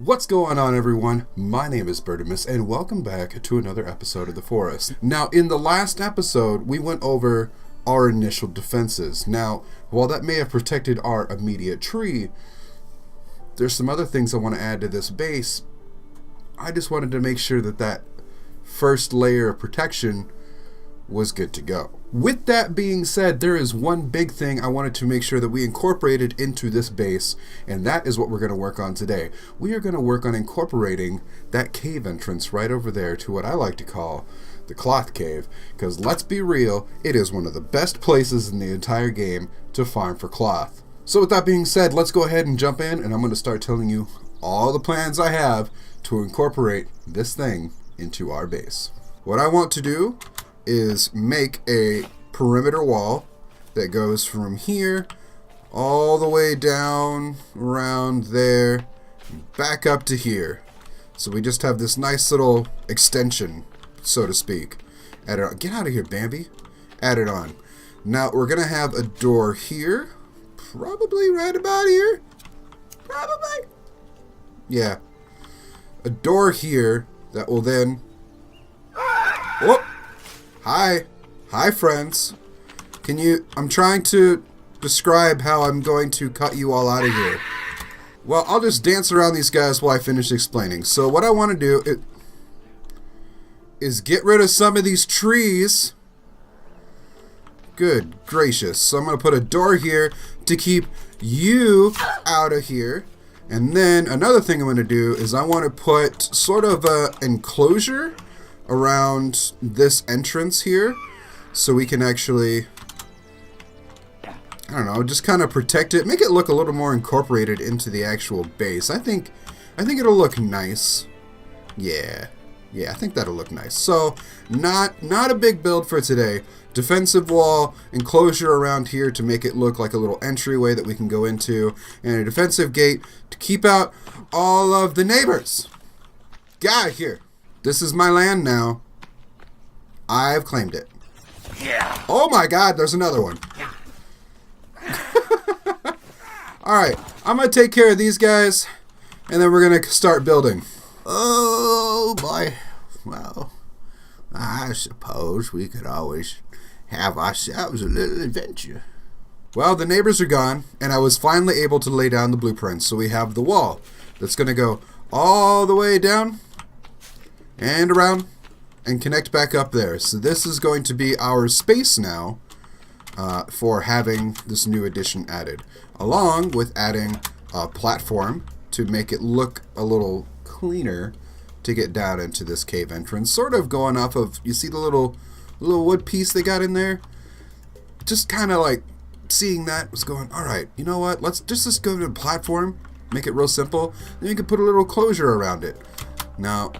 What's going on, everyone? My name is Bertimus, and welcome back to another episode of The Forest. Now, in the last episode, we went over our initial defenses. Now, while that may have protected our immediate tree, there's some other things I want to add to this base. I just wanted to make sure that that first layer of protection was good to go. With that being said, there is one big thing I wanted to make sure that we incorporated into this base, and that is what we're going to work on today. We are going to work on incorporating that cave entrance right over there to what I like to call the cloth cave, because let's be real, it is one of the best places in the entire game to farm for cloth. So with that being said, let's go ahead and jump in, and I'm going to start telling you all the plans I have to incorporate this thing into our base. What I want to do is make a perimeter wall that goes from here all the way down around there back up to here. So we just have this nice little extension, so to speak. Add it on. Get out of here, Bambi. Add it on. Now we're gonna have a door here, probably right about here. Probably. Yeah. A door here that will then... Whoop! Hi friends. Can you... I'm trying to describe how I'm going to cut you all out of here. Well, I'll just dance around these guys while I finish explaining. So what I want to do is get rid of some of these trees. Good gracious. So I'm going to put a door here to keep you out of here. And then another thing I'm going to do is I want to put sort of an enclosure around this entrance here, so we can actually, I don't know, just kind of protect it, make it look a little more incorporated into the actual base. I think it'll look nice. Yeah, I think that'll look nice. So not a big build for today. Defensive wall, enclosure around here to make it look like a little entryway that we can go into, and a defensive gate to keep out all of the neighbors. Get out of here. This is my land now. I've claimed it. Yeah. Oh my god, there's another one. Alright, I'm going to take care of these guys, and then we're going to start building. Oh boy. Well, I suppose we could always have ourselves a little adventure. Well, the neighbors are gone, and I was finally able to lay down the blueprints. So we have the wall that's going to go all the way down and around and connect back up there. So this is going to be our space now for having this new addition added, along with adding a platform to make it look a little cleaner to get down into this cave entrance. Sort of going off of, you see the little wood piece they got in there? Just kind of like seeing that was going, alright, you know what, let's just go to the platform, make it real simple, then you can put a little closure around it. Now,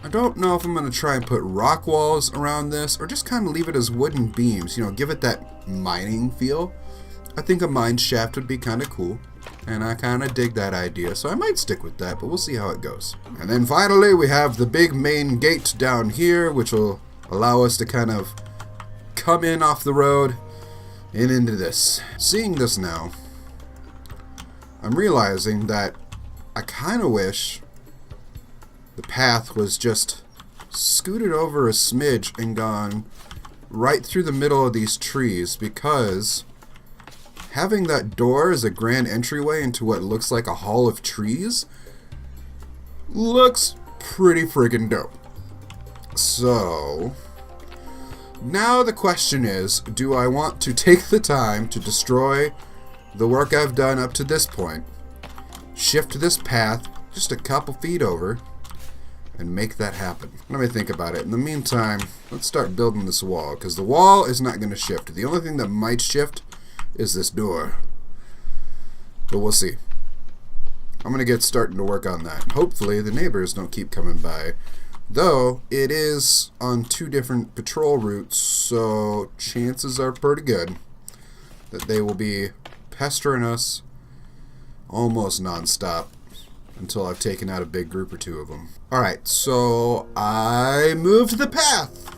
I don't know if I'm going to try and put rock walls around this or just kind of leave it as wooden beams, you know, give it that mining feel. I think a mine shaft would be kind of cool, and I kind of dig that idea, so I might stick with that, but we'll see how it goes. And then finally we have the big main gate down here, which will allow us to kind of come in off the road and into this. Seeing this now, I'm realizing that I kind of wish the path was just scooted over a smidge and gone right through the middle of these trees, because having that door as a grand entryway into what looks like a hall of trees looks pretty friggin' dope. So now the question is, do I want to take the time to destroy the work I've done up to this point, shift this path just a couple feet over, and make that happen? Let me think about it. In the meantime, let's start building this wall, because the wall is not going to shift. The only thing that might shift is this door. But we'll see. I'm going to get starting to work on that. Hopefully the neighbors don't keep coming by. Though, it is on 2 different patrol routes, so chances are pretty good that they will be pestering us almost non-stop until I've taken out a big group or 2 of them. Alright, so I moved the path.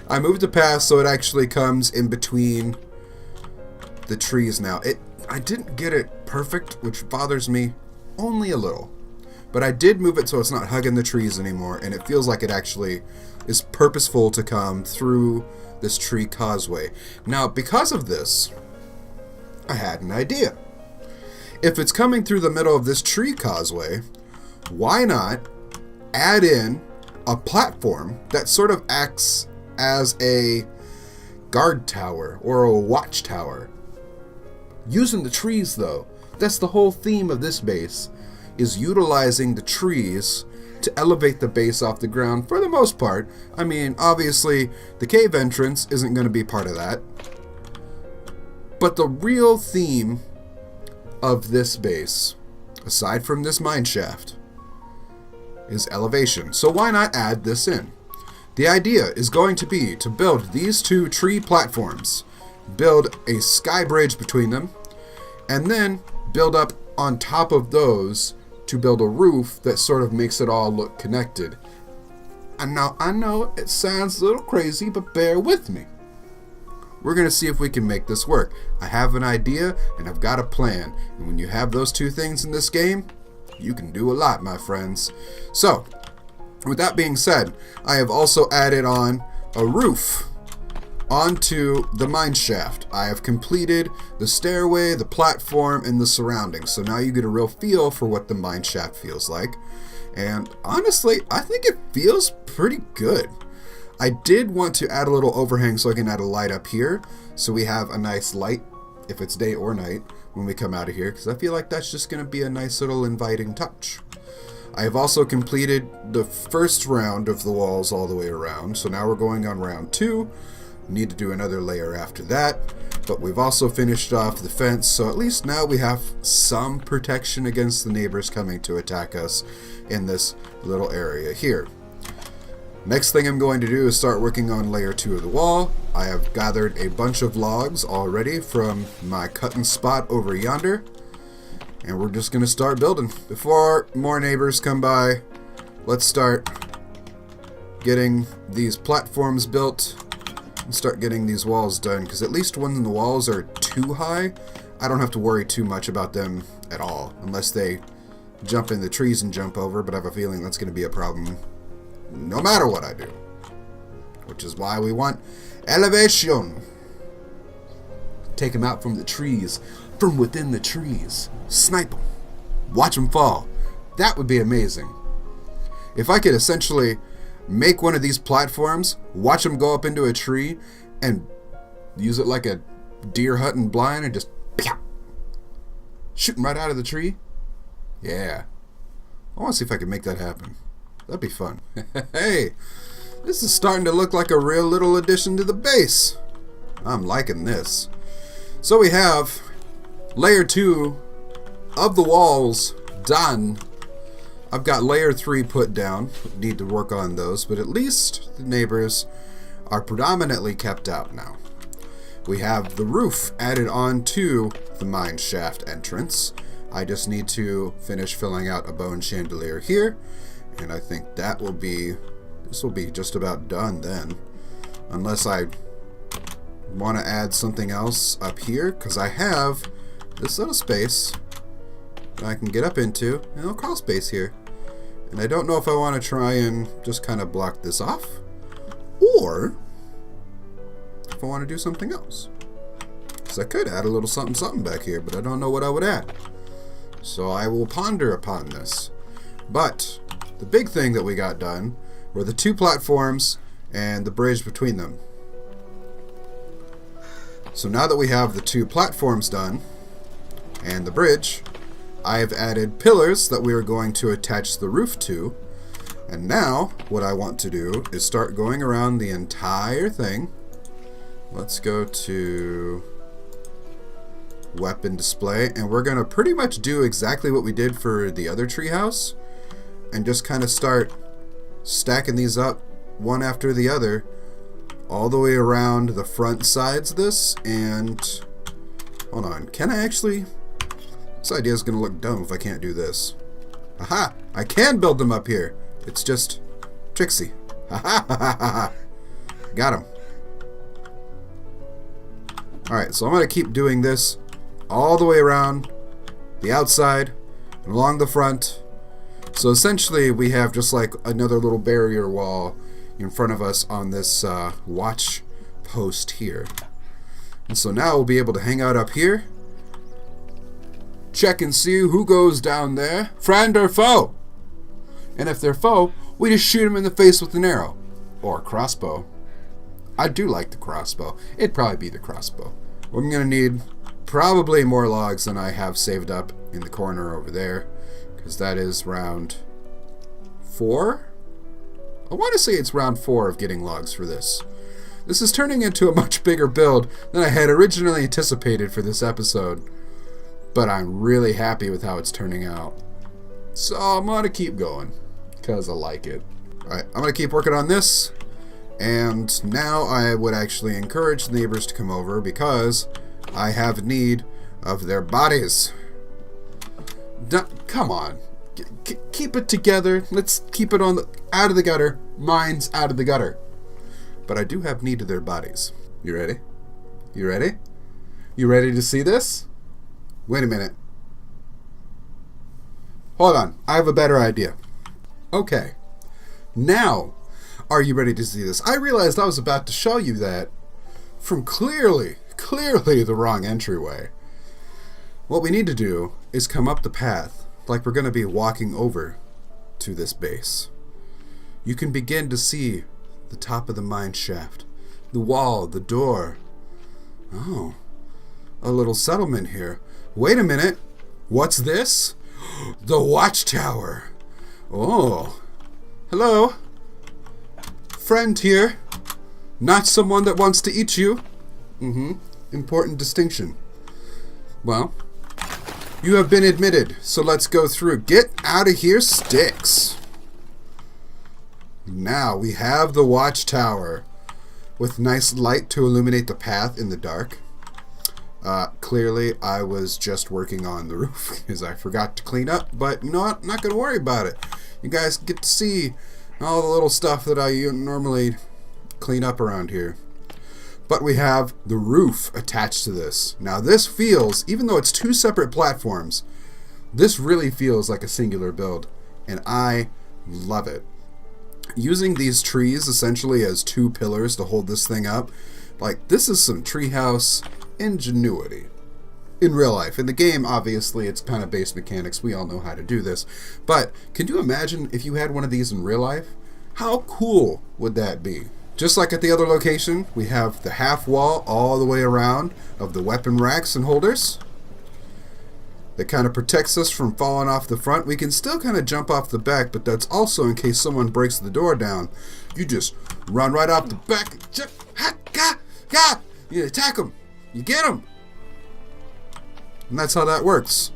I moved the path so it actually comes in between the trees now. I didn't get it perfect, which bothers me only a little. But I did move it so it's not hugging the trees anymore, and it feels like it actually is purposeful to come through this tree causeway. Now, because of this, I had an idea. If it's coming through the middle of this tree causeway, why not add in a platform that sort of acts as a guard tower or a watchtower? Using the trees, though. That's the whole theme of this base, is utilizing the trees to elevate the base off the ground for the most part. I mean, obviously, the cave entrance isn't going to be part of that. But the real theme of this base, aside from this mine shaft, is elevation. So why not add this in? The idea is going to be to build these two tree platforms, build a sky bridge between them, and then build up on top of those to build a roof that sort of makes it all look connected. And now, I know it sounds a little crazy, but bear with me. We're going to see if we can make this work. I have an idea, and I've got a plan. And when you have those two things in this game, you can do a lot, my friends. So, with that being said, I have also added on a roof onto the mine shaft. I have completed the stairway, the platform, and the surroundings. So now you get a real feel for what the mine shaft feels like. And honestly, I think it feels pretty good. I did want to add a little overhang so I can add a light up here, so we have a nice light, if it's day or night, when we come out of here, because I feel like that's just going to be a nice little inviting touch. I have also completed the first round of the walls all the way around, so now we're going on round 2. Need to do another layer after that, but we've also finished off the fence, so at least now we have some protection against the neighbors coming to attack us in this little area here. Next thing I'm going to do is start working on layer 2 of the wall. I have gathered a bunch of logs already from my cutting spot over yonder, and we're just going to start building. Before more neighbors come by, let's start getting these platforms built and start getting these walls done, because at least when the walls are too high, I don't have to worry too much about them at all, unless they jump in the trees and jump over, but I have a feeling that's going to be a problem no matter what I do, which is why we want elevation. Take them out from the trees, from within the trees, snipe them, watch them fall. That would be amazing. If I could essentially make one of these platforms, watch them go up into a tree, and use it like a deer hunting blind and just shoot them right out of the tree. Yeah. I want to see if I can make that happen. That'd be fun. Hey, this is starting to look like a real little addition to the base. I'm liking this. So we have layer 2 of the walls done. I've got layer 3 put down. Need to work on those, but at least the neighbors are predominantly kept out now. We have the roof added on to the mine shaft entrance. I just need to finish filling out a bone chandelier here, and I think that will be, this will be just about done then, unless I want to add something else up here, because I have this little space that I can get up into, and a little crawl space here, and I don't know if I want to try and just kind of block this off, or if I want to do something else, because I could add a little something back here, but I don't know what I would add. So I will ponder upon this. But the big thing that we got done were the 2 platforms and the bridge between them. So now that we have the 2 platforms done and the bridge, I have added pillars that we are going to attach the roof to. And now what I want to do is start going around the entire thing. Let's go to weapon display, and we're gonna pretty much do exactly what we did for the other treehouse, and just kind of start stacking these up one after the other all the way around the front sides of this. And hold on, can I actually, this idea is gonna look dumb if I can't do this. Aha, I can build them up here, it's just tricksy. Got him. Alright, so I'm gonna keep doing this all the way around the outside and along the front. So essentially we have just like another little barrier wall in front of us on this watch post here. And so now we'll be able to hang out up here, check and see who goes down there, friend or foe. And if they're foe, we just shoot them in the face with an arrow. Or a crossbow. I do like the crossbow. It'd probably be the crossbow. I'm going to need probably more logs than I have saved up in the corner over there, because that is round 4? I want to say it's round 4 of getting logs for this. This is turning into a much bigger build than I had originally anticipated for this episode, but I'm really happy with how it's turning out. So I'm going to keep going, because I like it. Alright, I'm going to keep working on this, and now I would actually encourage neighbors to come over because I have need of their bodies. Come on. Keep it together. Let's keep it out of the gutter. Mine's out of the gutter. But I do have need of their bodies. You ready? You ready? You ready to see this? Wait a minute. Hold on. I have a better idea. Okay. Now, are you ready to see this? I realized I was about to show you that from clearly the wrong entryway. What we need to do is come up the path like we're going to be walking over to this base. You can begin to see the top of the mine shaft, the wall, the door. Oh, a little settlement here. Wait a minute. What's this? The watchtower. Oh, hello. Friend here. Not someone that wants to eat you. Important distinction. Well, you have been admitted, so let's go through. Get out of here, sticks. Now we have the watchtower with nice light to illuminate the path in the dark. Clearly, I was just working on the roof because I forgot to clean up, but you know what? I'm not going to worry about it. You guys get to see all the little stuff that I normally clean up around here. But we have the roof attached to this. Now this feels, even though it's 2 separate platforms, this really feels like a singular build, and I love it. Using these trees essentially as 2 pillars to hold this thing up, like, this is some treehouse ingenuity. In real life. In the game, obviously, it's kind of base mechanics. We all know how to do this. But can you imagine if you had one of these in real life? How cool would that be? Just like at the other location, we have the half wall all the way around of the weapon racks and holders. That kind of protects us from falling off the front. We can still kind of jump off the back, but that's also in case someone breaks the door down. You just run right off the back. You attack them. You get them. And that's how that works.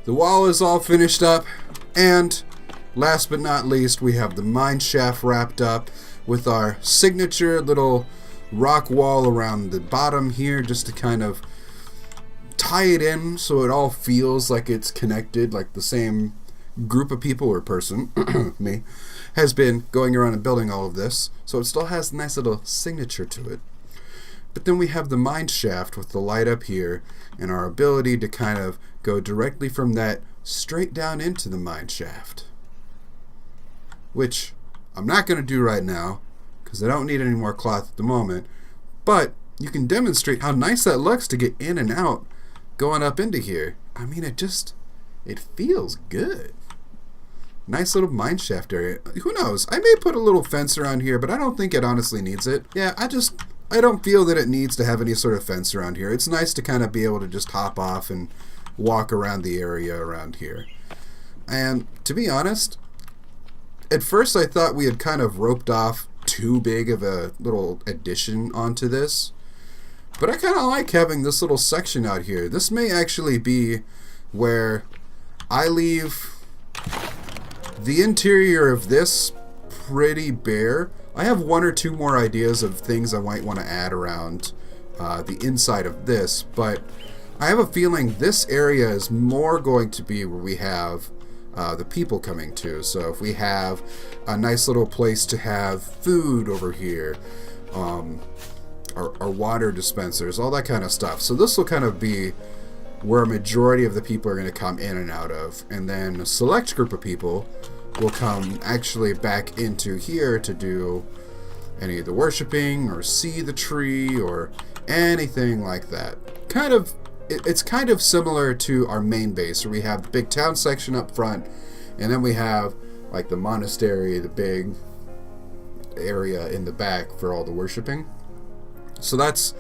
The wall is all finished up, and last but not least, we have the mine shaft wrapped up with our signature little rock wall around the bottom here, just to kind of tie it in so it all feels like it's connected, like the same group of people or person, me, has been going around and building all of this, so it still has a nice little signature to it. But then we have the mine shaft with the light up here, and our ability to kind of go directly from that straight down into the mine shaft. Which I'm not going to do right now, because I don't need any more cloth at the moment, but you can demonstrate how nice that looks to get in and out going up into here. I mean, it feels good. Nice little mine shaft area. Who knows? I may put a little fence around here, but I don't think it honestly needs it. Yeah, I don't feel that it needs to have any sort of fence around here. It's nice to kind of be able to just hop off and walk around the area around here. And to be honest, at first I thought we had kind of roped off too big of a little addition onto this. But I kind of like having this little section out here. This may actually be where I leave the interior of this pretty bare. I have 1 or 2 more ideas of things I might want to add around the inside of this, but I have a feeling this area is more going to be where we have the people coming to. So if we have a nice little place to have food over here, our water dispensers, all that kind of stuff. So this will kind of be where a majority of the people are going to come in and out of. And then a select group of people will come actually back into here to do any of the worshiping or see the tree or anything like that. It's kind of similar to our main base, where we have the big town section up front, and then we have like the monastery, the big area in the back for all the worshiping. So that's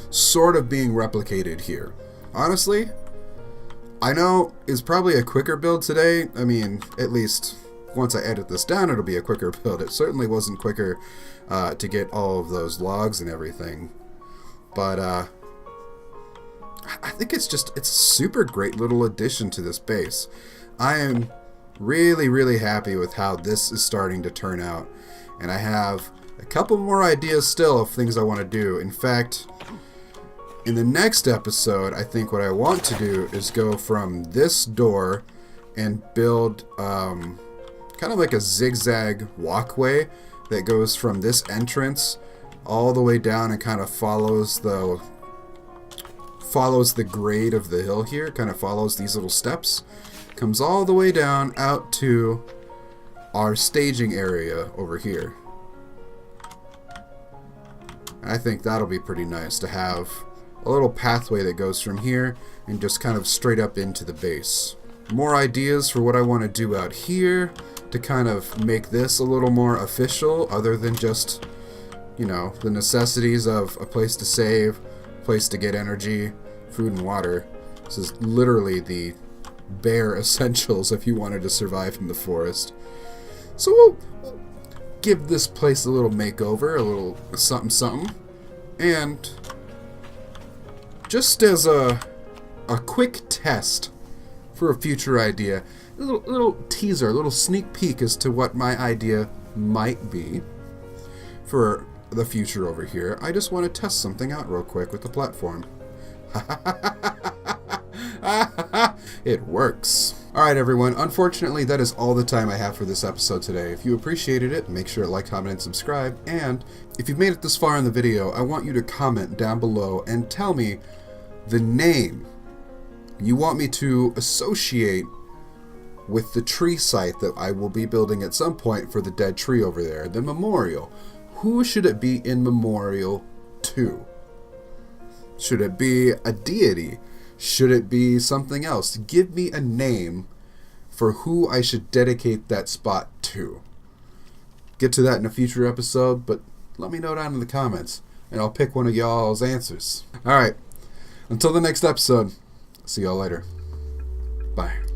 sort of being replicated here. Honestly, I know it's probably a quicker build today. I mean, at least once I edit this down, it'll be a quicker build. It certainly wasn't quicker to get all of those logs and everything. But I think it's a super great little addition to this base. I am really, really happy with how this is starting to turn out. And I have a couple more ideas still of things I want to do. In fact, in the next episode, I think what I want to do is go from this door and build kind of like a zigzag walkway that goes from this entrance all the way down and kind of follows the grade of the hill here, kind of follows these little steps, comes all the way down out to our staging area over here. I think that'll be pretty nice to have a little pathway that goes from here and just kind of straight up into the base. More ideas for what I want to do out here to kind of make this a little more official, other than just, you know, the necessities of a place to save, a place to get energy, food and water. This is literally the bare essentials if you wanted to survive in the forest. So we'll give this place a little makeover, a little something something, and just as a quick test for a future idea, a little teaser, a little sneak peek as to what my idea might be for the future over here. I just want to test something out real quick with the platform. It works. Alright everyone, unfortunately that is all the time I have for this episode today. If you appreciated it, make sure to like, comment, and subscribe. And if you've made it this far in the video, I want you to comment down below and tell me the name you want me to associate with the tree site that I will be building at some point for the dead tree over there, the memorial. Who should it be in memorial to? Should it be a deity? Should it be something else? Give me a name for who I should dedicate that spot to. Get to that in a future episode, but let me know down in the comments, and I'll pick one of y'all's answers. Alright, until the next episode, see y'all later. Bye.